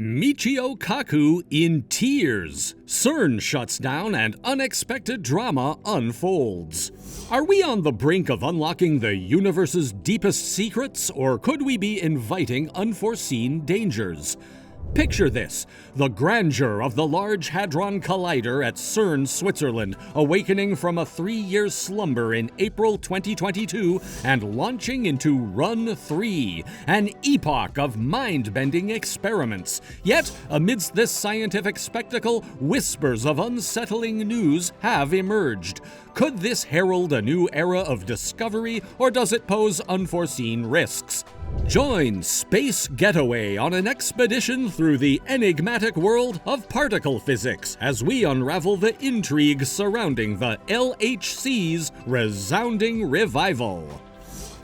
Michio Kaku in tears. CERN shuts down and unexpected drama unfolds. Are we on the brink of unlocking the universe's deepest secrets, or could we be inviting unforeseen dangers? Picture this: the grandeur of the Large Hadron Collider at CERN, Switzerland, awakening from a 3-year slumber in April 2022 and launching into Run 3, an epoch of mind-bending experiments. Yet, amidst this scientific spectacle, whispers of unsettling news have emerged. Could this herald a new era of discovery, or does it pose unforeseen risks? Join Space Getaway on an expedition through the enigmatic world of particle physics as we unravel the intrigue surrounding the LHC's resounding revival.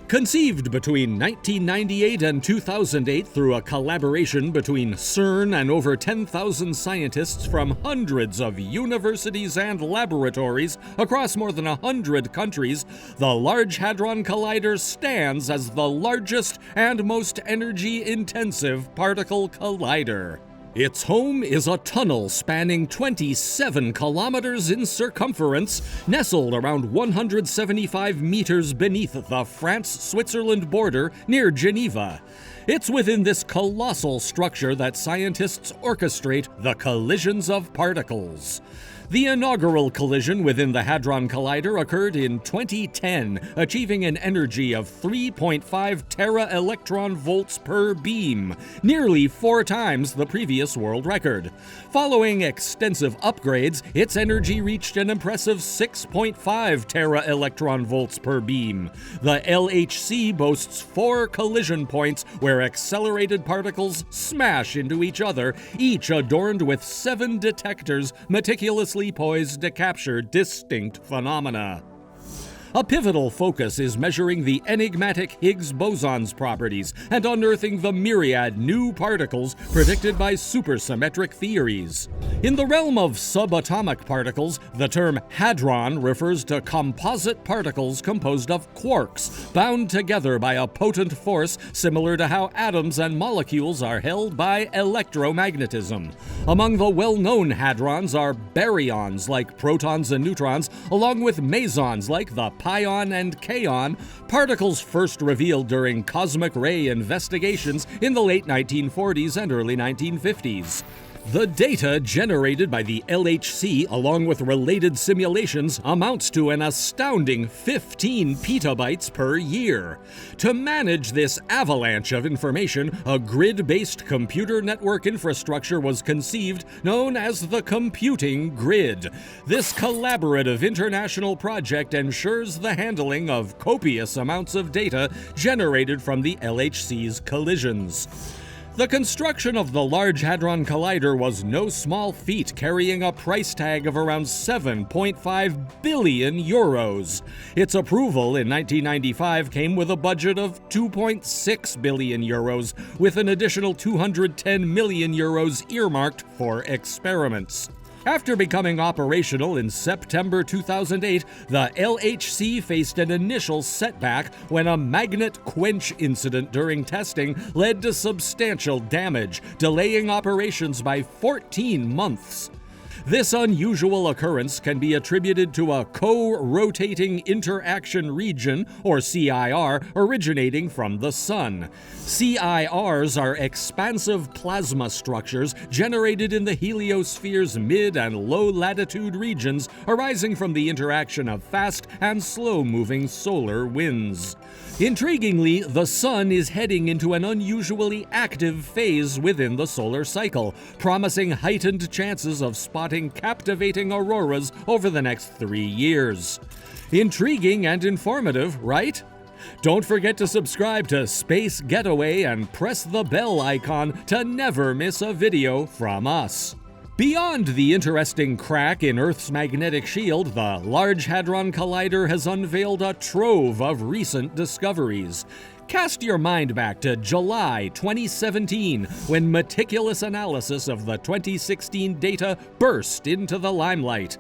Conceived between 1998 and 2008 through a collaboration between CERN and over 10,000 scientists from hundreds of universities and laboratories across more than 100 countries, the Large Hadron Collider stands as the largest and most energy-intensive particle collider. Its home is a tunnel spanning 27 kilometers in circumference, nestled around 175 meters beneath the France-Switzerland border near Geneva. It's within this colossal structure that scientists orchestrate the collisions of particles. The inaugural collision within the Hadron Collider occurred in 2010, achieving an energy of 3.5 tera-electron volts per beam, nearly 4 times the previous world record. Following extensive upgrades, its energy reached an impressive 6.5 tera-electron volts per beam. The LHC boasts 4 collision points where accelerated particles smash into each other, each adorned with 7 detectors meticulously poised to capture distinct phenomena. A pivotal focus is measuring the enigmatic Higgs boson's properties and unearthing the myriad new particles predicted by supersymmetric theories. In the realm of subatomic particles, the term hadron refers to composite particles composed of quarks, bound together by a potent force similar to how atoms and molecules are held by electromagnetism. Among the well-known hadrons are baryons like protons and neutrons, along with mesons like the pion and kaon, particles first revealed during cosmic ray investigations in the late 1940s and early 1950s. The data generated by the LHC, along with related simulations, amounts to an astounding 15 petabytes per year. To manage this avalanche of information, a grid-based computer network infrastructure was conceived, known as the computing grid. This collaborative international project ensures the handling of copious amounts of data generated from the LHC's collisions. The construction of the Large Hadron Collider was no small feat, carrying a price tag of around 7.5 billion euros. Its approval in 1995 came with a budget of 2.6 billion euros, with an additional 210 million euros earmarked for experiments. After becoming operational in September 2008, the LHC faced an initial setback when a magnet quench incident during testing led to substantial damage, delaying operations by 14 months. This unusual occurrence can be attributed to a co-rotating interaction region, or CIR, originating from the Sun. CIRs are expansive plasma structures generated in the heliosphere's mid- and low-latitude regions, arising from the interaction of fast and slow-moving solar winds. Intriguingly, the Sun is heading into an unusually active phase within the solar cycle, promising heightened chances of spotting captivating auroras over the next 3 years. Intriguing and informative, right? Don't forget to subscribe to Space Getaway and press the bell icon to never miss a video from us. Beyond the interesting crack in Earth's magnetic shield, the Large Hadron Collider has unveiled a trove of recent discoveries. Cast your mind back to July 2017, when meticulous analysis of the 2016 data burst into the limelight.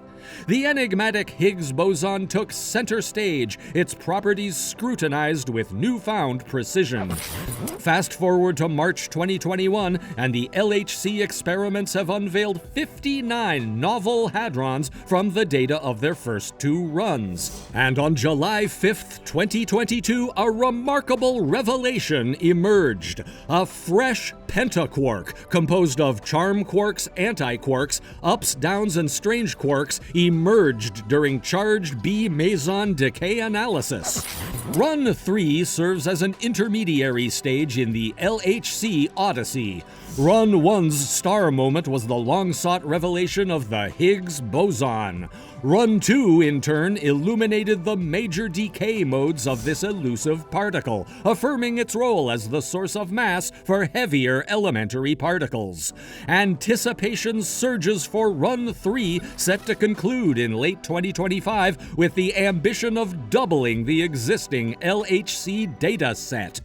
The enigmatic Higgs boson took center stage, its properties scrutinized with newfound precision. Fast forward to March 2021, and the LHC experiments have unveiled 59 novel hadrons from the data of their first 2 runs. And on July 5th, 2022, a remarkable revelation emerged. A fresh pentaquark composed of charm quarks, antiquarks, ups, downs, and strange quarks emerged during charged B meson decay analysis. Run 3 serves as an intermediary stage in the LHC Odyssey. Run 1's star moment was the long-sought revelation of the Higgs boson. Run 2, in turn, illuminated the major decay modes of this elusive particle, affirming its role as the source of mass for heavier elementary particles. Anticipation surges for Run 3, set to conclude in late 2025 with the ambition of doubling the existing LHC data set.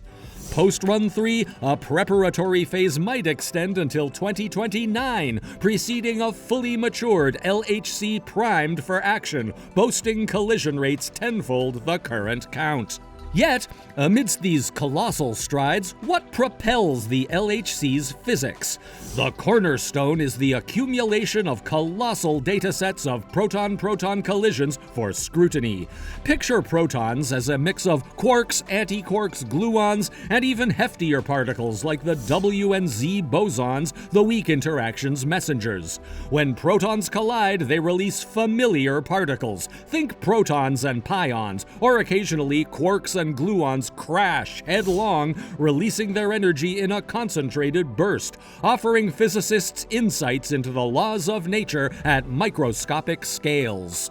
Post-Run 3, a preparatory phase might extend until 2029, preceding a fully matured LHC primed for action, boasting collision rates tenfold the current count. Yet, amidst these colossal strides, what propels the LHC's physics? The cornerstone is the accumulation of colossal datasets of proton-proton collisions for scrutiny. Picture protons as a mix of quarks, antiquarks, gluons, and even heftier particles like the W and Z bosons, the weak interactions messengers. When protons collide, they release familiar particles. Think protons and pions, or occasionally quarks and gluons crash headlong, releasing their energy in a concentrated burst, offering physicists insights into the laws of nature at microscopic scales.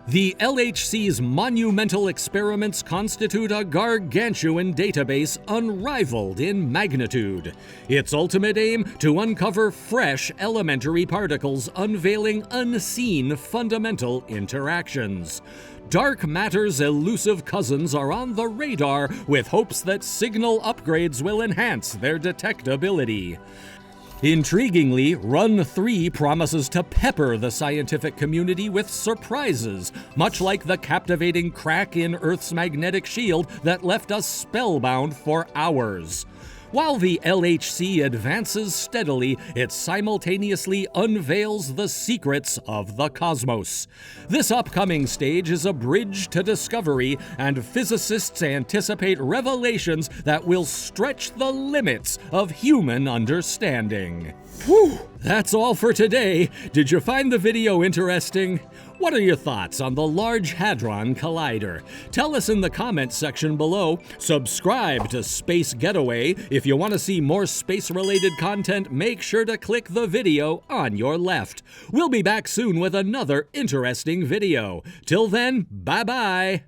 The LHC's monumental experiments constitute a gargantuan database unrivaled in magnitude. Its ultimate aim, to uncover fresh elementary particles unveiling unseen fundamental interactions. Dark matter's elusive cousins are on the radar with hopes that signal upgrades will enhance their detectability. Intriguingly, Run 3 promises to pepper the scientific community with surprises, much like the captivating crack in Earth's magnetic shield that left us spellbound for hours. While the LHC advances steadily, it simultaneously unveils the secrets of the cosmos. This upcoming stage is a bridge to discovery, and physicists anticipate revelations that will stretch the limits of human understanding. Whew, that's all for today. Did you find the video interesting? What are your thoughts on the Large Hadron Collider? Tell us in the comments section below. Subscribe to Space Getaway. If you want to see more space-related content, make sure to click the video on your left. We'll be back soon with another interesting video. Till then, bye-bye.